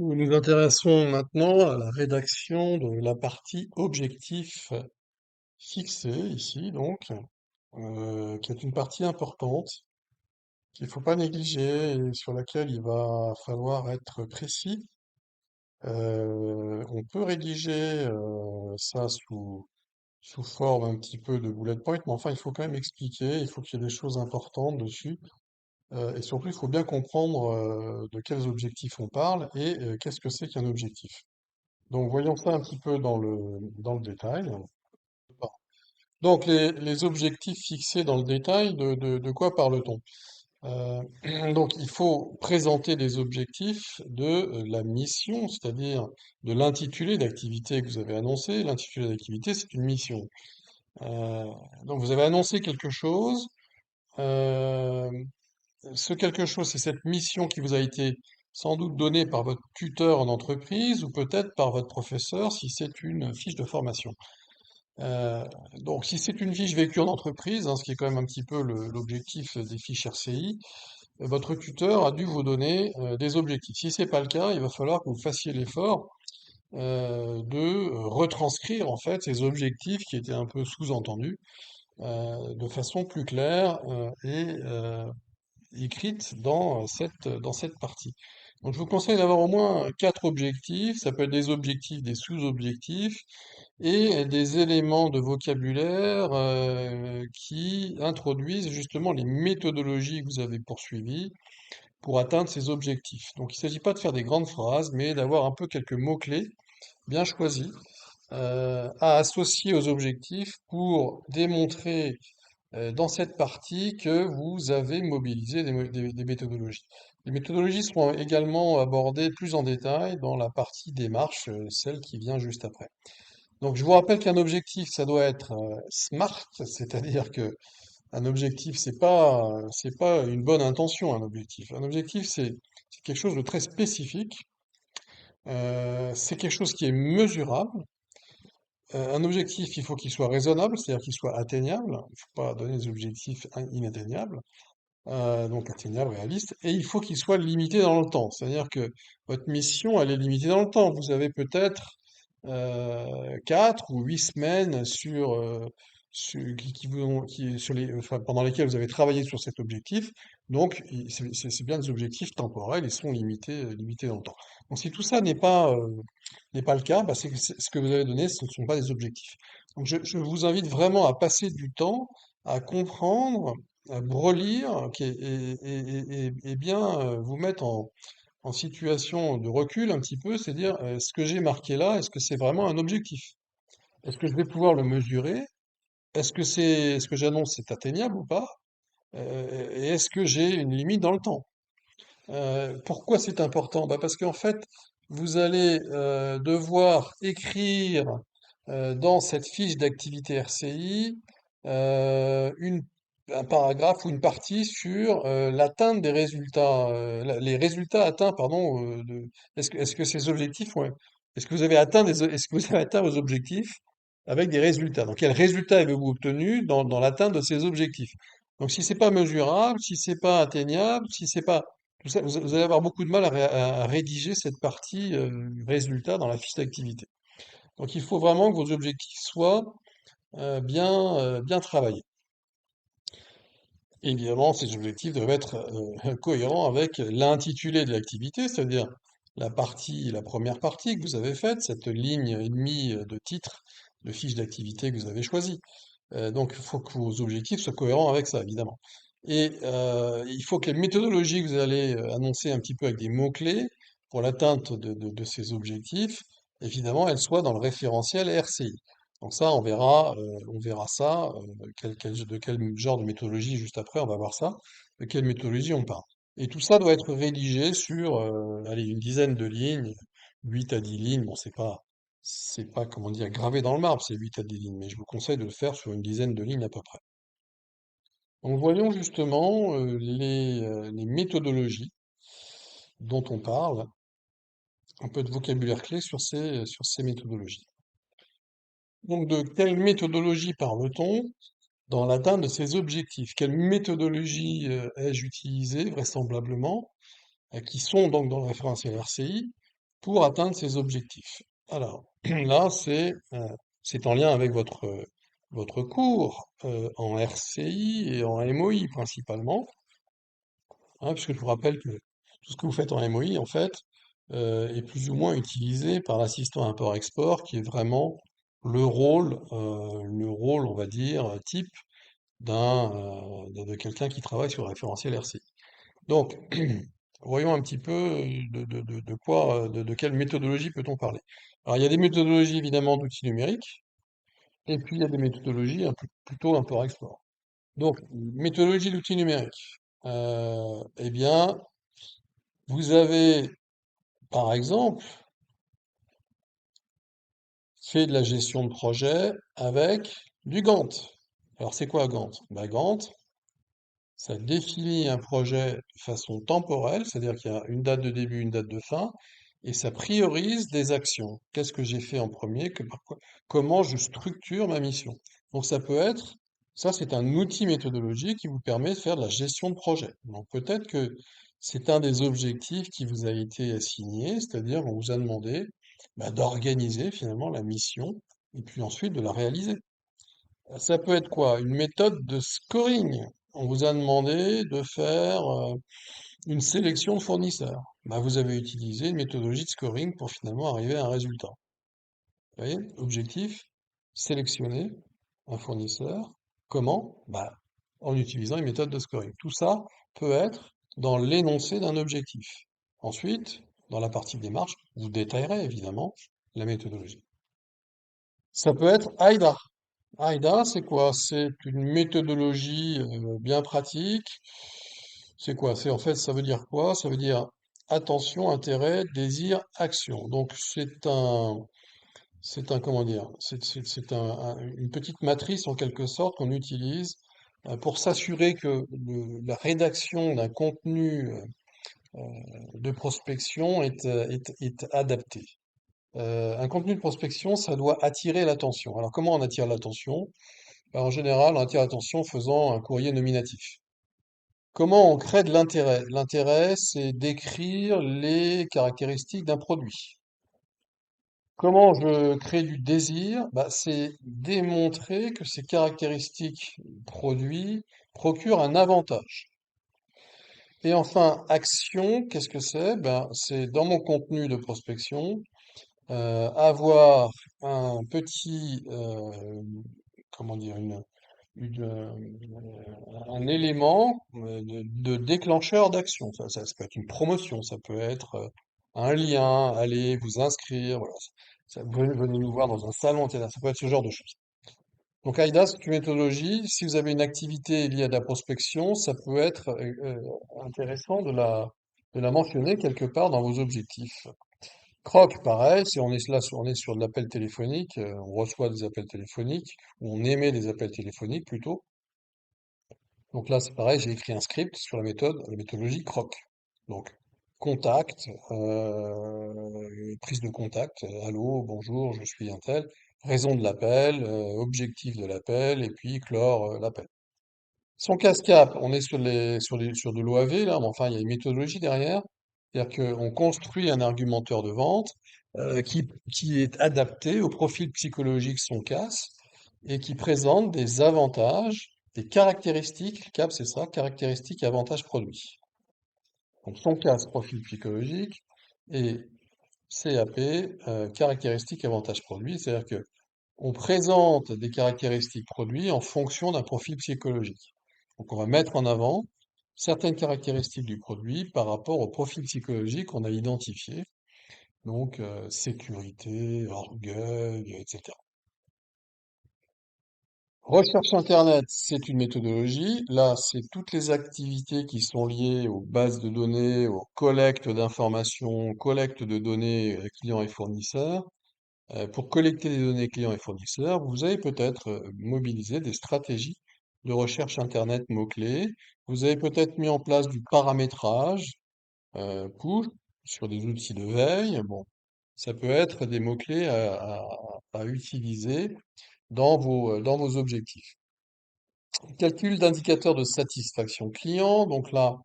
Nous nous intéressons maintenant à la rédaction de la partie objectif fixé ici, donc, qui est une partie importante qu'il ne faut pas négliger et sur laquelle il va falloir être précis. On peut rédiger ça sous forme un petit peu de bullet point, mais enfin, il faut quand même expliquer, il faut qu'il y ait des choses importantes dessus. Et surtout, il faut bien comprendre de quels objectifs on parle et qu'est-ce que c'est qu'un objectif. Donc voyons ça un petit peu dans le détail. Donc les objectifs fixés dans le détail, de quoi parle-t-on? Donc il faut présenter des objectifs de la mission, c'est-à-dire de l'intitulé d'activité que vous avez annoncé. L'intitulé d'activité, c'est une mission. Euh, donc vous avez annoncé quelque chose. euh, Ce quelque chose, c'est cette mission qui vous a été sans doute donnée par votre tuteur en entreprise ou peut-être par votre professeur si c'est une fiche de formation. Euh, donc, si c'est une fiche vécue en entreprise, hein, ce qui est quand même un petit peu l'objectif des fiches RCI, votre tuteur a dû vous donner des objectifs. Si c'est pas le cas, il va falloir que vous fassiez l'effort de retranscrire en fait ces objectifs qui étaient un peu sous-entendus de façon plus claire et écrite dans cette partie. Donc je vous conseille d'avoir au moins quatre objectifs, ça peut être des objectifs, des sous-objectifs, et des éléments de vocabulaire qui introduisent justement les méthodologies que vous avez poursuivies pour atteindre ces objectifs. Donc il ne s'agit pas de faire des grandes phrases, mais d'avoir un peu quelques mots-clés bien choisis à associer aux objectifs pour démontrer dans cette partie que vous avez mobilisé des méthodologies. Les méthodologies seront également abordées plus en détail dans la partie démarche, celle qui vient juste après. Donc je vous rappelle qu'un objectif, ça doit être SMART, c'est-à-dire que un objectif, c'est pas une bonne intention, un objectif. Un objectif, c'est quelque chose de très spécifique, c'est quelque chose qui est mesurable. Un objectif, il faut qu'il soit raisonnable, c'est-à-dire qu'il soit atteignable. Il ne faut pas donner des objectifs inatteignables. Donc atteignable, réaliste, et il faut qu'il soit limité dans le temps. C'est-à-dire que votre mission, elle est limitée dans le temps. Vous avez peut-être 4 ou 8 semaines sur enfin, pendant lesquelles vous avez travaillé sur cet objectif. Donc c'est bien des objectifs temporels, ils sont limités dans le temps. Donc si tout ça n'est pas le cas, bah, c'est que ce que vous avez donné, ce ne sont pas des objectifs. Donc je vous invite vraiment à passer du temps à comprendre, à vous relire ok, et bien vous mettre en situation de recul un petit peu, c'est dire ce que j'ai marqué là, est-ce que c'est vraiment un objectif? Est-ce que je vais pouvoir le mesurer? Est-ce que j'annonce c'est atteignable ou pas? Et est-ce que j'ai une limite dans le temps? Pourquoi c'est important? Bah parce qu'en fait, vous allez devoir écrire dans cette fiche d'activité RCI un paragraphe ou une partie sur l'atteinte des résultats, les résultats atteints, pardon, est-ce que ces objectifs, ouais, est-ce que vous avez atteint vos objectifs avec des résultats? Donc, quels résultats avez-vous obtenus dans l'atteinte de ces objectifs? Donc, si c'est pas mesurable, si c'est pas atteignable, si c'est pas tout ça, vous allez avoir beaucoup de mal à rédiger cette partie résultat dans la fiche d'activité. Donc il faut vraiment que vos objectifs soient bien travaillés. Évidemment, ces objectifs doivent être cohérents avec l'intitulé de l'activité, c'est-à-dire la première partie que vous avez faite, cette ligne et demie de titre de fiche d'activité que vous avez choisie. Donc il faut que vos objectifs soient cohérents avec ça, évidemment. Et il faut que les méthodologies que vous allez annoncer un petit peu avec des mots-clés pour l'atteinte de ces objectifs, évidemment, elles soient dans le référentiel RCI. Donc ça, on verra ça, de quel genre de méthodologie juste après, on va voir ça, de quelle méthodologie on parle. Et tout ça doit être rédigé sur, allez, une dizaine de lignes, 8 à 10 lignes, bon, c'est pas, comment dire, gravé dans le marbre, c'est 8 à 10 lignes, mais je vous conseille de le faire sur une dizaine de lignes à peu près. Donc voyons justement les méthodologies dont on parle, un peu de vocabulaire clé sur ces méthodologies. Donc de quelle méthodologie parle-t-on dans l'atteinte de ces objectifs? Quelle méthodologie ai-je utilisée vraisemblablement, qui sont donc dans le référentiel RCI, pour atteindre ces objectifs. Alors, là, c'est en lien avec votre cours en RCI et en MOI principalement, hein, puisque je vous rappelle que tout ce que vous faites en MOI, en fait, est plus ou moins utilisé par l'assistant import-export, qui est vraiment le rôle, on va dire, type de quelqu'un qui travaille sur le référentiel RCI. Donc, voyons un petit peu de quoi, de quelle méthodologie peut-on parler. Alors, il y a des méthodologies évidemment d'outils numériques, et puis il y a des méthodologies plutôt import-export. Donc, méthodologie d'outils numériques. Eh bien, vous avez, par exemple, fait de la gestion de projet avec du Gantt. Alors, c'est quoi Gantt? Bah, Gantt, ça définit un projet de façon temporelle, c'est-à-dire qu'il y a une date de début, une date de fin, et ça priorise des actions. Qu'est-ce que j'ai fait en premier, comment je structure ma mission. Donc ça c'est un outil méthodologique qui vous permet de faire de la gestion de projet. Donc peut-être que c'est un des objectifs qui vous a été assigné, c'est-à-dire on vous a demandé d'organiser finalement la mission et puis ensuite de la réaliser. Ça peut être quoi? Une méthode de scoring. On vous a demandé de faire une sélection de fournisseurs. Vous avez utilisé une méthodologie de scoring pour finalement arriver à un résultat. Vous voyez? Objectif, sélectionner un fournisseur. Comment? En utilisant une méthode de scoring. Tout ça peut être dans l'énoncé d'un objectif. Ensuite, dans la partie démarche, vous détaillerez évidemment la méthodologie. Ça peut être AIDA. AIDA, c'est quoi? C'est une méthodologie bien pratique. C'est quoi? C'est en fait, ça veut dire quoi? Ça veut dire attention, intérêt, désir, action. Donc c'est un comment dire? C'est une petite matrice en quelque sorte qu'on utilise pour s'assurer que la rédaction d'un contenu de prospection est adapté. Un contenu de prospection, ça doit attirer l'attention. Alors comment on attire l'attention? En général, on attire l'attention en faisant un courrier nominatif. Comment on crée de l'intérêt? L'intérêt, c'est décrire les caractéristiques d'un produit. Comment je crée du désir? C'est démontrer que ces caractéristiques produits procurent un avantage. Et enfin, action, qu'est-ce que c'est? C'est dans mon contenu de prospection, avoir un petit, comment dire, un élément de déclencheur d'action. Ça peut être une promotion, ça peut être un lien, allez vous inscrire, voilà. Venez nous voir dans un salon, etc. Ça peut être ce genre de choses. Donc AIDA, c'est une méthodologie. Si vous avez une activité liée à de la prospection, ça peut être intéressant de la mentionner quelque part dans vos objectifs. Croc, pareil, si on est là, on est sur de l'appel téléphonique, on reçoit des appels téléphoniques, ou on émet des appels téléphoniques plutôt. Donc là, c'est pareil, j'ai écrit un script sur la méthodologie Croc. Donc, contact, prise de contact, allô, bonjour, je suis un tel, raison de l'appel, objectif de l'appel, et puis clore l'appel. Son CASCAP, on est sur de l'OAV là, mais enfin, il y a une méthodologie derrière. C'est-à-dire qu'on construit un argumenteur de vente qui est adapté au profil psychologique de son CAS et qui présente des avantages, des caractéristiques. CAP, c'est ça, caractéristiques et avantages produits. Donc son CAS, profil psychologique, et CAP, caractéristiques et avantages produits. C'est-à-dire que on présente des caractéristiques produits en fonction d'un profil psychologique. Donc on va mettre en avant certaines caractéristiques du produit par rapport au profil psychologique qu'on a identifié. Donc sécurité, orgueil, etc. Recherche Internet, c'est une méthodologie. Là, c'est toutes les activités qui sont liées aux bases de données, aux collectes d'informations, collecte de données clients et fournisseurs. Pour collecter des données clients et fournisseurs, vous avez peut-être mobilisé des stratégies de recherche Internet mots-clés. Vous avez peut-être mis en place du paramétrage push sur des outils de veille. Bon, ça peut être des mots-clés à utiliser dans vos objectifs. Calcul d'indicateurs de satisfaction client. Donc là,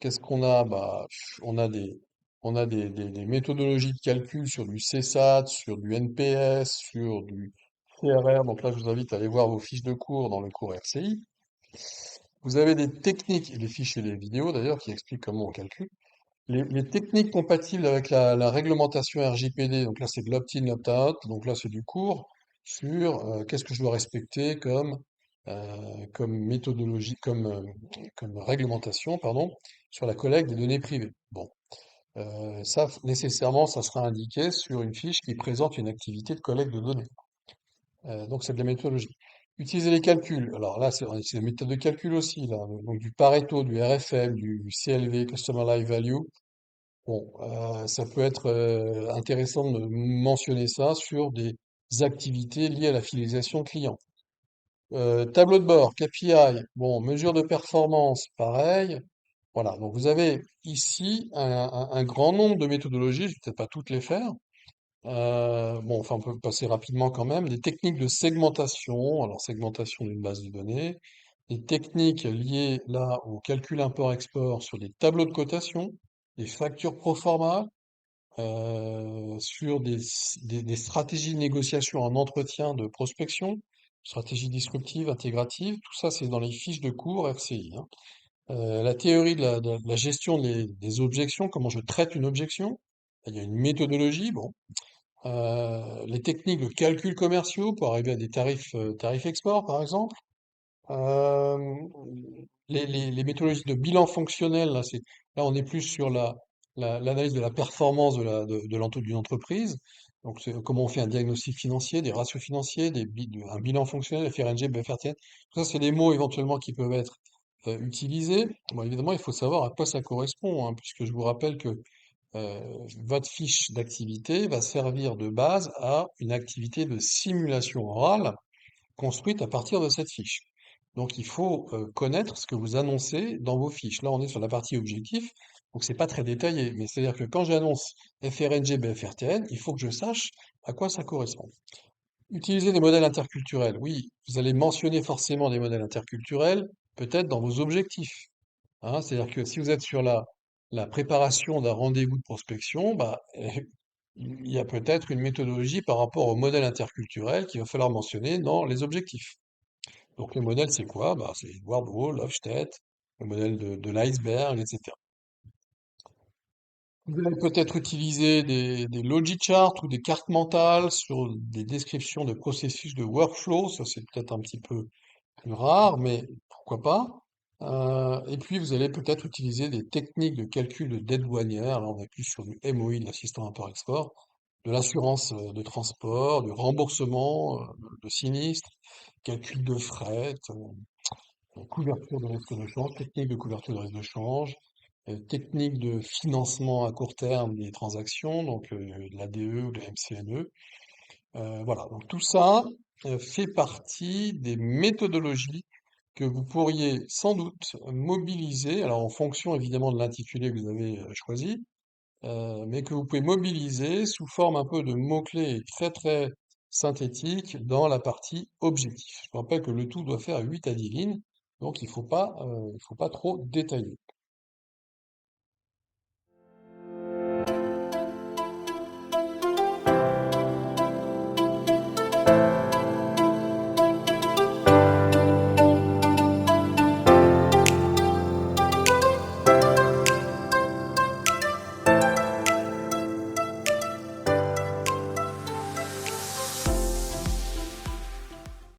qu'est-ce qu'on a? On a On a des méthodologies de calcul sur du CSAT, sur du NPS, sur du CRR. Donc là, je vous invite à aller voir vos fiches de cours dans le cours RCI. Vous avez des techniques, et les fiches et les vidéos d'ailleurs, qui expliquent comment on calcule. Les techniques compatibles avec la réglementation RGPD, donc là c'est de l'opt-in, l'opt-out, donc là c'est du cours sur qu'est-ce que je dois respecter comme méthodologie, comme réglementation, pardon, sur la collecte des données privées. Bon, ça nécessairement ça sera indiqué sur une fiche qui présente une activité de collecte de données. Donc c'est de la méthodologie. Utiliser les calculs. Alors là, c'est des méthodes de calcul aussi, là. Donc du Pareto, du RFM, du CLV, Customer Life Value. Bon, ça peut être intéressant de mentionner ça sur des activités liées à la fidélisation client. Tableau de bord, KPI, bon, mesure de performance, pareil. Voilà, donc vous avez ici un grand nombre de méthodologies, je vais peut-être pas toutes les faire. Bon, enfin, on peut passer rapidement quand même. Des techniques de segmentation, alors segmentation d'une base de données, des techniques liées là au calcul import-export sur des tableaux de cotation, des factures pro forma, sur des stratégies de négociation en entretien de prospection, stratégie disruptive, intégrative, tout ça c'est dans les fiches de cours RCI, hein. La théorie de la gestion des objections, comment je traite une objection, il y a une méthodologie, bon. Les techniques de calcul commerciaux pour arriver à des tarifs export par exemple. Euh, les méthodologies de bilan fonctionnel, là on est plus sur l'analyse de la performance d'une entreprise. Donc, comment on fait un diagnostic financier, des ratios financiers, un bilan fonctionnel, FRNG, BFRTN. Tout ça, c'est des mots éventuellement qui peuvent être utilisés. Bon, évidemment, il faut savoir à quoi ça correspond, hein, puisque je vous rappelle que votre fiche d'activité va servir de base à une activité de simulation orale construite à partir de cette fiche. Donc il faut connaître ce que vous annoncez dans vos fiches. Là, on est sur la partie objectif, donc c'est pas très détaillé, mais c'est-à-dire que quand j'annonce FRNG, BFRTN, il faut que je sache à quoi ça correspond. Utiliser des modèles interculturels. Oui, vous allez mentionner forcément des modèles interculturels, peut-être dans vos objectifs, hein. C'est-à-dire que si vous êtes sur la préparation d'un rendez-vous de prospection, bah, il y a peut-être une méthodologie par rapport au modèle interculturel qu'il va falloir mentionner dans les objectifs. Donc le modèle, c'est quoi? Bah, c'est Edward Hall, Hofstede, le modèle de l'iceberg, etc. Vous allez peut-être utiliser des logic charts ou des cartes mentales sur des descriptions de processus de workflow. Ça, c'est peut-être un petit peu plus rare, mais pourquoi pas. Et puis, vous allez peut-être utiliser des techniques de calcul de dette douanière. Là, on est plus sur du MOI, de l'assistant import-export, de l'assurance de transport, du remboursement de sinistres, calcul de fret, couverture de risque de change, technique de couverture de risque de change, technique de financement à court terme des transactions, donc de l'ADE ou de la MCNE. Voilà, donc tout ça fait partie des méthodologies que vous pourriez sans doute mobiliser, alors en fonction évidemment de l'intitulé que vous avez choisi, mais que vous pouvez mobiliser sous forme un peu de mots-clés très très synthétiques dans la partie objectif. Je vous rappelle que le tout doit faire 8 à 10 lignes, donc il faut pas trop détailler.